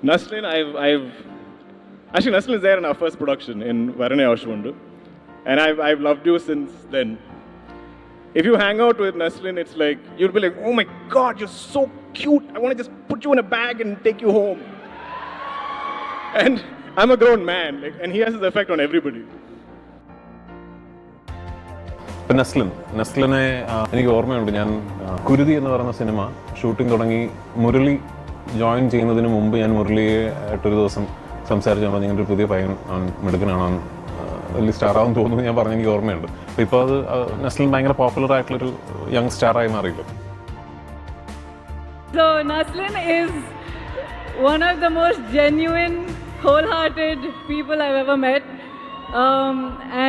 Naslin, actually Naslin is there in our first production in Varane Ashwandu, and I've loved you since then. If you hang out with Naslin, it's like you'll be like, oh my God, you're so cute. I want to just put you in a bag and take you home. And I'm a grown man, like, and he has his effect on everybody. നസ്ലിനെ എനിക്ക് ഓർമ്മയുണ്ട്. ഞാൻ കുരുതി എന്ന് പറയുന്ന cinema shooting തുടങ്ങി Murali join ചെയ്യുന്നതിന് മുമ്പ് ഞാൻ മുരളിയെ ആയിട്ടൊരു ദിവസം സംസാരിച്ചു പറഞ്ഞു, ഇങ്ങനെ ഒരു പുതിയ പയ്യൻ മിടുക്കനാണ്, വലിയ സ്റ്റാറാവും തോന്നുന്നു ഞാൻ പറഞ്ഞു, എനിക്ക് ഓർമ്മയുണ്ട്. അപ്പോൾ ഇപ്പോൾ അത് നസ്ലിൻ ഭയങ്കര പോപ്പുലർ ആയിട്ടുള്ളൊരു യങ് സ്റ്റാറായി മാറിയില്ല. So Naslin is one of the most genuine, wholehearted people I've ever met,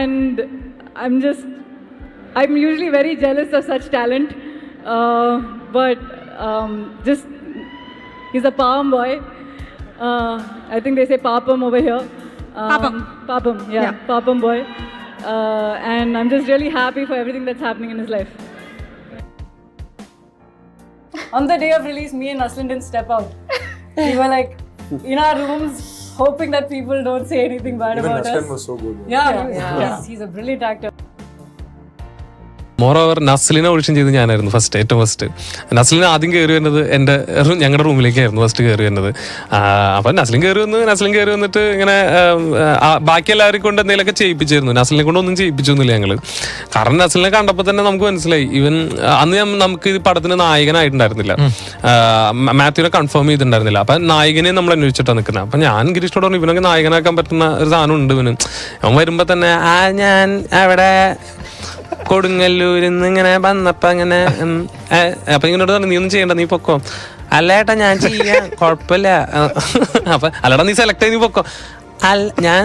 and I'm usually very jealous of such talent, but just he's a Palm boy. I think they say Papam over here. Papam, yeah, Papam boy. And I'm just really happy for everything that's happening in his life. On the day of release, me and Naslin didn't step out. We were like in our rooms, hoping that people don't say anything bad about us. Naslin was so good. Yeah. He's a brilliant actor. Moreover നസ്ലിനെ audition ചെയ്ത് ഞാനായിരുന്നു ഏറ്റവും first. നസ്ലിന് ആദ്യം കയറി വരുന്നത് ഞങ്ങളുടെ റൂമിലേക്കായിരുന്നു first കയറി വരുന്നത്. അപ്പം നസ്ലിൻ കയറി വന്നിട്ട് ഇങ്ങനെ ബാക്കി എല്ലാവരും കൊണ്ട് എന്തെങ്കിലുമൊക്കെ ചെയ്യിപ്പിച്ചിരുന്നു. നസ്ലിനെ കൊണ്ട് ഒന്നും ചെയ്യിപ്പിച്ചൊന്നുമില്ല ഞങ്ങൾ. കാരണം നസ്ലിനെ കണ്ടപ്പോൾ തന്നെ നമുക്ക് മനസ്സിലായി, ഇവൻ അന്ന് നമുക്ക് ഈ പടത്തിന് നായകനായിട്ടുണ്ടായിരുന്നില്ല, മാത്യുവിനെ കൺഫേം ചെയ്തിട്ടുണ്ടായിരുന്നില്ല. അപ്പം നായകനെ നമ്മൾ അന്വേഷിച്ചിട്ടാണ് നിൽക്കുന്നത്. അപ്പം ഞാൻ ഗിരീഷിനോട് പറഞ്ഞു, ഇവനൊക്കെ നായകനാക്കാൻ പറ്റുന്ന ഒരു സാധനം ഉണ്ട് ഇവന്. അവൻ വരുമ്പോൾ തന്നെ ഞാൻ അവിടെ കൊടുങ്ങല്ലൂരിന്ന് ഇങ്ങനെ വന്നപ്പോ അങ്ങനെ അപ്പൊ ഇങ്ങനോട് പറഞ്ഞു, നീ ഒന്നും ചെയ്യണ്ട, നീ പൊക്കോ. അല്ലേട്ടാ ഞാൻ ചെയ്യാം, കുഴപ്പമില്ല. അപ്പൊ അല്ലടാ നീ സെലക്ട് ചെയ്ത് നീ പൊക്കോ. ഞാൻ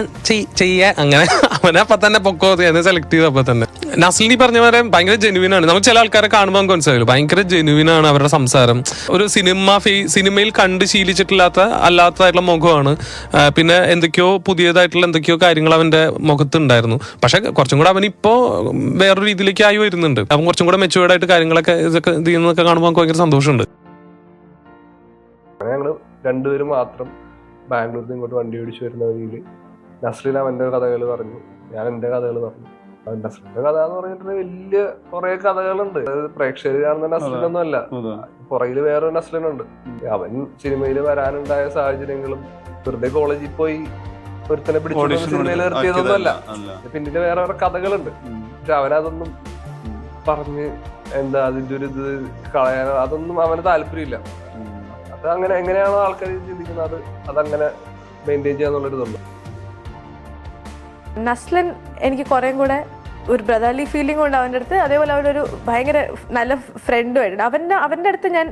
ചെയ്യാ അങ്ങനെ അവനെ അപ്പൊ തന്നെ പൊക്കോ സെലക്ട് ചെയ്തപ്പോ തന്നെ. നസ്ലിനി പറഞ്ഞ പോലെ ഭയങ്കര ജെനുവിൻ ആണ്. നമുക്ക് ചില ആൾക്കാരെ കാണുമ്പോൾ നമുക്ക് മനസ്സിലായില്ല, ഭയങ്കര ജെനുവിൻ ആണ് അവരുടെ സംസാരം. ഒരു സിനിമയിൽ കണ്ട് അല്ലാത്തതായിട്ടുള്ള മുഖമാണ്. പിന്നെ പുതിയതായിട്ടുള്ള എന്തൊക്കെയോ കാര്യങ്ങൾ അവന്റെ മുഖത്തുണ്ടായിരുന്നു. പക്ഷെ കുറച്ചും കൂടെ അവനിപ്പോ വേറൊരു രീതിയിലേക്ക് ആയി വരുന്നുണ്ട്. അവൻ കുറച്ചും കൂടെ മെച്ചുവേർഡ് ആയിട്ട് കാര്യങ്ങളൊക്കെ ഇതൊക്കെ ചെയ്യുന്നതൊക്കെ കാണുമ്പോൾ നമുക്ക് ഭയങ്കര സന്തോഷമുണ്ട്. ഞങ്ങള് രണ്ടുപേരും മാത്രം ബാംഗ്ലൂരിൽ നിന്ന് ഇങ്ങോട്ട് വണ്ടി ഓടിച്ചു വരുന്ന വഴിയിൽ നസ്ലിൻ അവന്റെ കഥകൾ പറഞ്ഞു, ഞാൻ എന്റെ കഥകൾ പറഞ്ഞു. നസ്ലിന്റെ കഥ എന്ന് പറഞ്ഞിട്ടുണ്ടെങ്കിൽ വലിയ കുറെ കഥകളുണ്ട്. പ്രേക്ഷകർ കാണുന്ന നസ്ലിനൊന്നും അല്ല, പുറകില് വേറൊരു നസ്ലിനുണ്ട്. അവൻ സിനിമയിൽ വരാനുണ്ടായ സാഹചര്യങ്ങളും വെറുതെ കോളേജിൽ പോയി ഒരുത്തനെ പിടിച്ചു സിനിമയിൽ നിർത്തിയതൊന്നും അല്ല, പിന്നീട് വേറെ കഥകളുണ്ട്. പക്ഷെ അവനതൊന്നും പറഞ്ഞ് അതിന്റെ ഒരു ഇത് കളയാനോ അതൊന്നും അവന് താല്പര്യമില്ല. അങ്ങനെ എങ്ങനെയാണോ ആൾക്കാർ ചിന്തിക്കുന്നത് അതങ്ങനെ മെയിൻറ്റെയിൻ ചെയ്യാന്നുള്ളൊരിതുണ്ട്. നസ്ലിൻ എനിക്ക് കുറേ കൂടെ ഒരു ബ്രദർലി ഫീലിംഗ് ഉണ്ട് അവൻ്റെ അടുത്ത്. അതേപോലെ അവനൊരു ഭയങ്കര നല്ല ഫ്രണ്ടുമായിട്ടുണ്ട്. അവൻ്റെ അടുത്ത് ഞാൻ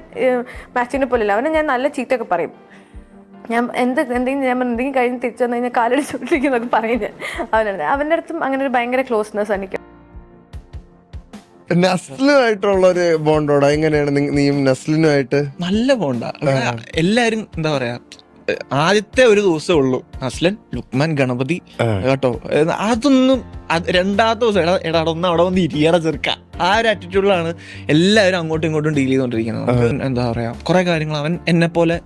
മാച്ചിനെ പോലെയല്ല, അവനെ ഞാൻ നല്ല ചീറ്റൊക്കെ പറയും. ഞാൻ എന്തെങ്കിലും കഴിഞ്ഞ് തിരിച്ചു വന്നു കഴിഞ്ഞാൽ കാലടിച്ചോണ്ടിരിക്കുന്നൊക്കെ പറയും ഞാൻ അവൻ്റെ അടുത്തും അങ്ങനെ ഒരു ഭയങ്കര ക്ലോസ്നെസ് എനിക്ക്. നസ്ലിനുമായിട്ടുള്ളൊരു ബോണ്ടോടാ എങ്ങനെയാണ് നീയും നസ്ലിനുമായിട്ട്? നല്ല ബോണ്ടാ. എല്ലാരും എന്താ പറയാ, ആദ്യത്തെ ഒരു ദിവസമേ ഉള്ളൂ നസ്ലൻ ലുക്മാൻ ഗണപതി കേട്ടോ, അതൊന്നും രണ്ടാമത്തെ ദിവസം എടാ ഒന്ന് അവിടെ വന്ന് ഇരിയറ ചെറുക്ക, ആ ഒരു ആറ്റിറ്റ്യൂഡിലാണ് എല്ലാവരും അങ്ങോട്ടും ഇങ്ങോട്ടും ഡീൽ ചെയ്തോണ്ടിരിക്കുന്നത്. എന്താ പറയാ, കുറെ കാര്യങ്ങൾ അവൻ എന്നെ പോലെ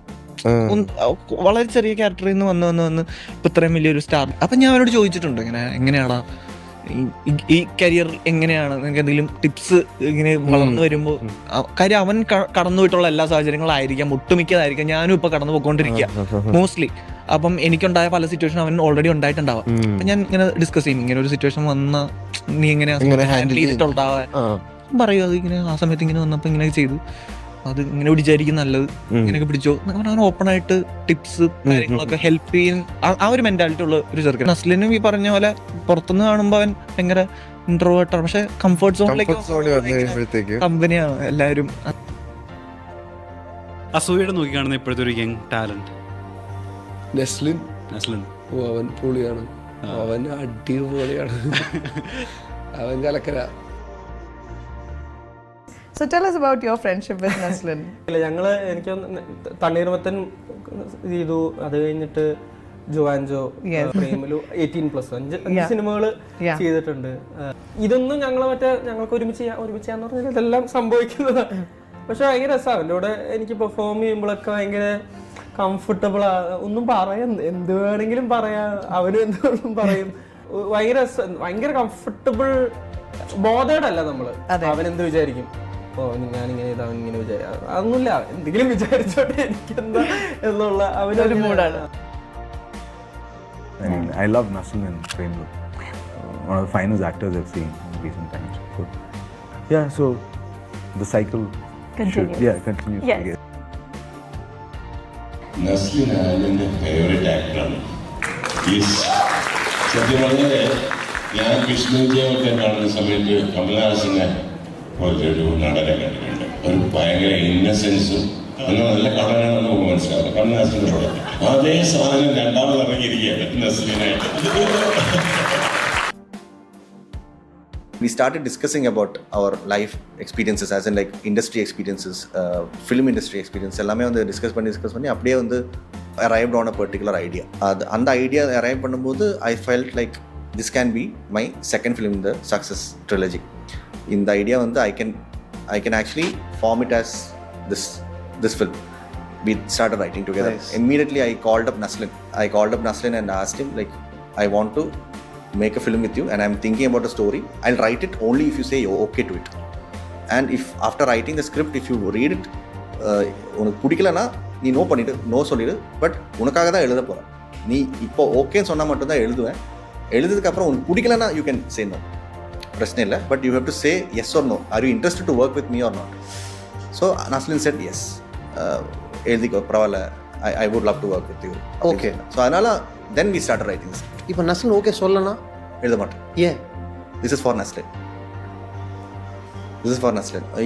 വളരെ ചെറിയ ക്യാരക്ടറിൽ നിന്ന് വന്ന് ഇപ്പൊ ഇത്രയും വലിയൊരു സ്റ്റാർ. അപ്പൊ ഞാൻ അവനോട് ചോദിച്ചിട്ടുണ്ട്, എങ്ങനെയാടാ ഈ കരിയർ എങ്ങനെയാണ്, നിങ്ങൾക്ക് എന്തെങ്കിലും ടിപ്സ് ഇങ്ങനെ വളർന്നു വരുമ്പോൾ? കാര്യം അവൻ കടന്നു പോയിട്ടുള്ള എല്ലാ സാഹചര്യങ്ങളായിരിക്കാം, ഒട്ടുമിക്കതായിരിക്കാം ഞാനും ഇപ്പൊ കടന്നു പോയിക്കൊണ്ടിരിക്കുക മോസ്റ്റ്ലി. അപ്പം എനിക്കുണ്ടായ പല സിറ്റുവേഷൻ അവൻ ഓൾറെഡി ഉണ്ടായിട്ടുണ്ടാവാം. അപ്പൊ ഞാൻ ഇങ്ങനെ ഡിസ്കസ് ചെയ്യും, ഇങ്ങനെ ഒരു സിറ്റുവേഷൻ വന്ന നീ എങ്ങനെയാ ഹാൻഡിൽ ചെയ്തിട്ടുണ്ടാവാൻ പറയൂ. അത് ഇങ്ങനെ ആ സമയത്ത് ഇങ്ങനെ വന്നപ്പോ ഇങ്ങനെ ചെയ്തു, അത് ഇങ്ങനെ പിടിച്ചായിരിക്കും നല്ലത്, ഇങ്ങനെയൊക്കെ പിടിച്ചോ എന്നൊക്കെ ഓപ്പൺ ആയിട്ട് ടിപ്സ് കാര്യങ്ങളൊക്കെ ഹെൽപ്പ് ചെയ്യാൻ ആ ഒരു മെന്റാലിറ്റി ഉള്ള ഒരു ചെറുക്കൻ. നസ്ലിനും ഈ പറഞ്ഞ പോലെ പുറത്തുനിന്ന് കാണുമ്പോൾ അവൻ ഭയങ്കര ഇൻട്രോവേർട്ടാണ്, പക്ഷെ കംഫർട്ട് സോണിലേക്ക് കമ്പനിയാണ് എല്ലാവരും. അസൂയയുടെ നോക്കി കാണുന്ന ഇപ്പോഴത്തെ ഒരു യങ് ടാലന്റ് നസ്ലിൻ അവൻ പൊളിയാണ്, അവൻ അടിപൊളിയാണ്, അവൻ കലക്കര. So tell us about your friendship with Naslin. എനിക്ക് തണ്ണീർമത്തൻ ചെയ്തു, അത് കഴിഞ്ഞിട്ട് ജോവാൻജോ, പ്രേമലു, 18+ 5 സിനിമകൾ ചെയ്തിട്ടുണ്ട്. ഇതൊന്നും ഞങ്ങൾക്ക് ഒരുമിച്ചാന്ന് പറഞ്ഞാൽ ഇതെല്ലാം സംഭവിക്കുന്നതാണ്. പക്ഷെ ഭയങ്കര രസമാണ്. എൻ്റെ കൂടെ എനിക്ക് പെർഫോം ചെയ്യുമ്പോഴൊക്കെ ഭയങ്കര കംഫർട്ടബിൾ ഒന്നും പറയാം, എന്ത് വേണമെങ്കിലും പറയാം, അവനും എന്തുകൊണ്ടും പറയും. ഭയങ്കര കംഫർട്ടബിൾ, ബോധേഡ് അല്ല നമ്മള്. അവനെന്ത് വിചാരിക്കും, ഓ ഞാനിങ്ങനെ ഇതാ ഇങ്ങനെ വിചാരിക്കും, അതൊന്നുമില്ല, എന്തെങ്കിലും വിചാരിച്ചോട്ടെ എനിക്കെന്താ എന്നുള്ള അവനൊരു മൂടാണ്. I love Naslin and Premlu. One of the finest actors I've seen in recent times. So, yeah, so the cycle continues. Yes. Naslin എൻ്റെ ഫേവറേറ്റ് ആക്ടറാണ്. സത്യം പറഞ്ഞാൽ ഞാൻ വിഷ്ണുവിജയമൊക്കെ കാണുന്ന സമയത്ത് കമലഹാസനെ പോലൊരു നടനെ കണ്ടിട്ടുണ്ട്. ഒരു ഭയങ്കര ഇന്നസെൻസും അങ്ങനെ നല്ല കളറാണെന്ന് നമുക്ക് മനസ്സിലാവും. കമലഹാസൻ്റെ പടം അതേ സാധനം രണ്ടാമത് ഇറങ്ങിയിരിക്കുകയാണ് നസ്ലിനായിട്ട്. We started discussing about our life experiences, as in like industry experiences, film industry experience. எல்லாமே வந்து டிஸ்கஸ் பண்ணி அப்படியே வந்து arrived on a particular idea. அந்த ஐடியா arrive பண்ணும்போது I felt like this can be my second film in the success trilogy. இந்த idea வந்து I can actually form it as this film. We started writing together. Nice. Immediately I called up Naslin and asked him like, I want to make a film with you and I'm thinking about a story. I'll write it only if you say you're okay to it. And if after writing the script, if you read it, உனக்கு பிடிக்கலன்னா நீ no பண்ணிவிடு, no சொல்லிவிடு, but உனக்காக தான் எழுத போகிறேன். நீ இப்போ ஓகேன்னு சொன்னால் மட்டும்தான் எழுதுவேன். எழுதுறதுக்கப்புறம் உனக்கு பிடிக்கலன்னா யூ கேன் சே நோ, பிரச்சனை இல்லை. But you have to say yes or no, or you interested to work with me or not. So Naslin said yes, எழுதிக்கோ பரவாயில்ல, I would love to work with you. Okay. So அதனால் then we started writing this. இப்போ Naslin okay சொல்லனா எழுத மாட்டேன். ஏன்? This is for Naslin.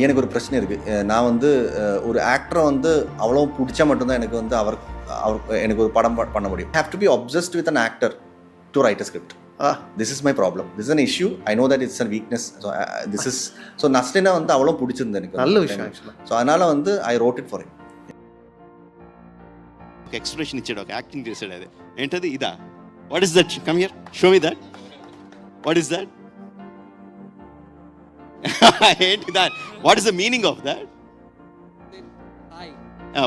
எனக்கு ஒரு பிரச்சனை இருக்குது. நான் வந்து ஒரு ஆக்டரை வந்து அவ்வளோ பிடிச்சா மட்டும்தான் எனக்கு வந்து அவர் எனக்கு ஒரு படம் பண்ண முடியும். Have to be obsessed with an actor to write a script. This is my problem. This is an issue. I know that it's a weakness. So Naslin வந்து அவ்வளோ பிடிச்சிருந்தது எனக்கு. நல்ல விஷயம் ஆக்சுவலாக. ஸோ அதனால் வந்து I wrote it for him. Expression ఇచ్చాడు, ఒక యాక్టింగ్ చేశాడు. అది ఏంటది? ఇదా? What is that? Come here, show me that. What is that? ఏంటి that? What is the meaning of that?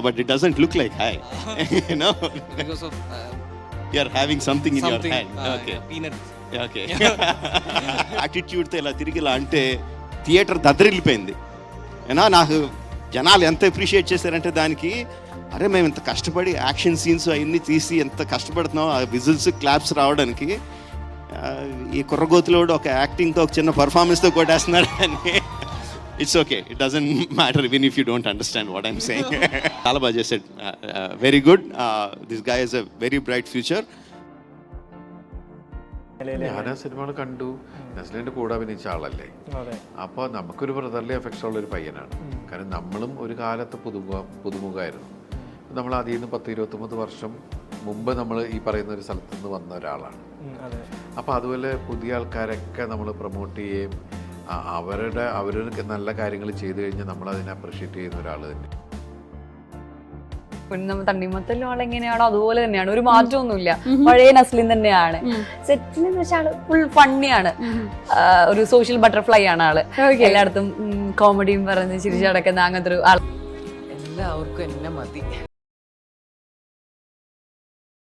But it doesn't look like high. No, because of you are having something in your hand. Okay, peanut. Okay. యాటిట్యూడ్తో ఇలా తిరిగి ఇలా అంటే theatre దద్దరిల్లిపోయింది. ఏనా, నాకు జనాలు ఎంత అప్రిషియేట్ చేశారంటే దానికి, అరే మేము ఇంత కష్టపడి యాక్షన్ సీన్స్ అవన్నీ తీసి ఎంత కష్టపడుతున్నాం, ఆ విజిల్స్ క్లాప్స్ రావడానికి, ఈ కుర్రగోతులోడు ఒక యాక్టింగ్తో ఒక చిన్న పర్ఫార్మెన్స్తో కొట్టేస్తున్నాడు అని. It's okay, it doesn't matter even if you don't understand what I'm saying. చాలా బాగా చేశాడు, very good. This guy has a very bright future. ഞാൻ ആ സിനിമകൾ കണ്ടു. നസ്ലിൻ്റെ കൂടെ അഭിനയിച്ച ആളല്ലേ, അപ്പോൾ നമുക്കൊരു ബ്രദർലി അഫെക്ഷൻ ഉള്ളൊരു പയ്യനാണ്. കാരണം നമ്മളും ഒരു കാലത്ത് പുതുമുഖമായിരുന്നു. നമ്മൾ അതിൽ നിന്ന് 10-29 വർഷം മുമ്പ് നമ്മൾ ഈ പറയുന്ന ഒരു സ്ഥലത്ത് നിന്ന് വന്ന ഒരാളാണ്. അപ്പോൾ അതുപോലെ പുതിയ ആൾക്കാരൊക്കെ നമ്മൾ പ്രൊമോട്ട് ചെയ്യുകയും അവരൊരു നല്ല കാര്യങ്ങൾ ചെയ്തു കഴിഞ്ഞാൽ നമ്മളതിനെ അപ്രിഷ്യേറ്റ് ചെയ്യുന്ന ഒരാൾ തന്നെ. തണ്ണിമത്തല്ലോ ആളെങ്ങനെയാണോ അതുപോലെ തന്നെയാണ്, ഒരു മാറ്റമൊന്നുമില്ല, പഴയ നസ്ലിൻ തന്നെയാണ്. സെറ്റിൽ എന്ന് വെച്ചാൽ ഫുൾ ഫണ്ണിയാണ്, ഒരു സോഷ്യൽ ബട്ടർഫ്ലൈ ആണ് ആള്. എല്ലായിടത്തും കോമഡിയും പറഞ്ഞ് ചിരിച്ചടക്കുന്ന അങ്ങനത്തെ ഒരു ആൾ. എല്ലാവർക്കും എന്നെ മതി.